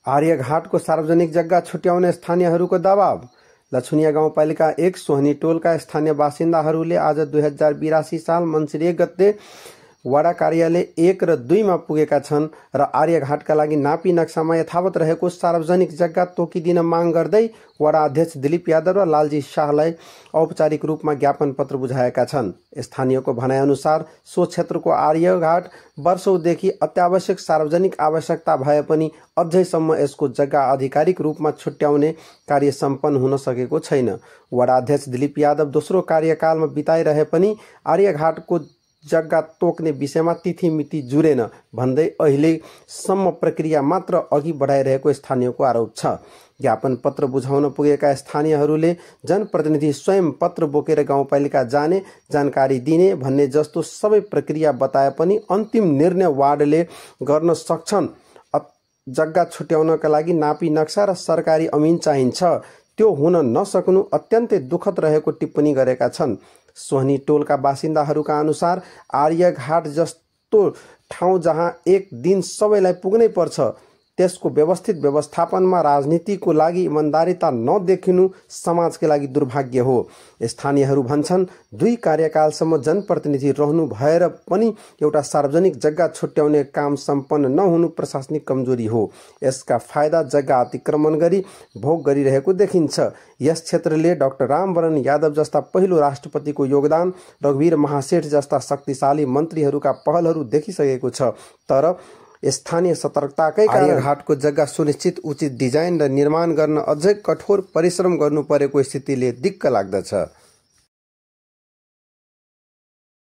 आर्यघाटको सार्वजनिक जग्गा छुट्याउने स्थानीयहरूको दबाव। लछुनिया गाउँपालिका 1 सोहनी टोलका स्थानीय बासिन्दाहरूले आज 2082 साल मङ्सिर 1 गते वडा कार्यालय 1 र 2 मा पुगेका छन् र आर्यघाटका लागि नापी नक्सामा यथावत रहेको सार्वजनिक जग्गा तोकिदिन माग गर्दै वडा अध्यक्ष दिलीप यादव र लालजी शाहलाई औपचारिक रूपमा ज्ञापन पत्र बुझाएका छन्। स्थानीयको भनाइअनुसार सो क्षेत्रको आर्यघाट वर्षौंदेखि अत्यावश्यक सार्वजनिक आवश्यकता भए पनि अझैसम्म यसको जग्गा आधिकारिक रूपमा छुट्याउने कार्य सम्पन्न हुन सकेको छैन। वडा अध्यक्ष दिलीप यादव दोस्रो कार्यकालमा बिताइरहे पनि आर्यघाटको जग्गा तोक्ने विषयमा तिथि मिति जुरेन भन्दै अहिलेसम्म प्रक्रिया मात्र अघि बढाइरहेको स्थानीयको आरोप छ। ज्ञापन पत्र बुझाउन पुगेका स्थानीयहरूले जनप्रतिनिधि स्वयं पत्र बोकेर गाउँपालिका जाने, जानकारी दिने भन्ने जस्तो सबै प्रक्रिया बताए पनि अन्तिम निर्णय वार्डले गर्न सक्छन्। जग्गा छुट्याउनका लागि नापी नक्सा र सरकारी अमिन चाहिन्छ, त्यो हुन नसक्नु अत्यन्तै दुःखद रहेको टिप्पणी गरेका छन्। सोहनी टोलका बासिन्दाहरूका अनुसार आर्यघाट जस्तो ठाउँ जहाँ एक दिन सबैलाई पुग्नै पर्छ, त्यसको व्यवस्थित व्यवस्थापनमा राजनीतिको लागि इमानदारीता नदेखिनु समाजका लागि दुर्भाग्य हो। स्थानीयहरू भन्छन् 2 कार्यकालसम्म जनप्रतिनिधि रहनु भएर पनि एउटा सार्वजनिक जग्गा छुट्याउने काम सम्पन्न नहुनु प्रशासनिक कमजोरी हो। यसका फाइदा जग्गा अतिक्रमण गरी भोग गरिरहेको देखिन्छ। यस क्षेत्रले डाक्टर रामवरण यादव जस्ता पहिलो राष्ट्रपतिको योगदान, रघुवीर महासेठ जस्ता शक्तिशाली मन्त्रीहरूका पहलहरू देखिसकेको छ, तर स्थानीय सतर्कताकै कारण आर्यघाटको जग्गा सुनिश्चित उचित डिजाइन र निर्माण गर्न अझै कठोर परिश्रम गर्नु परेको स्थितिले दिक्क लाग्दछ।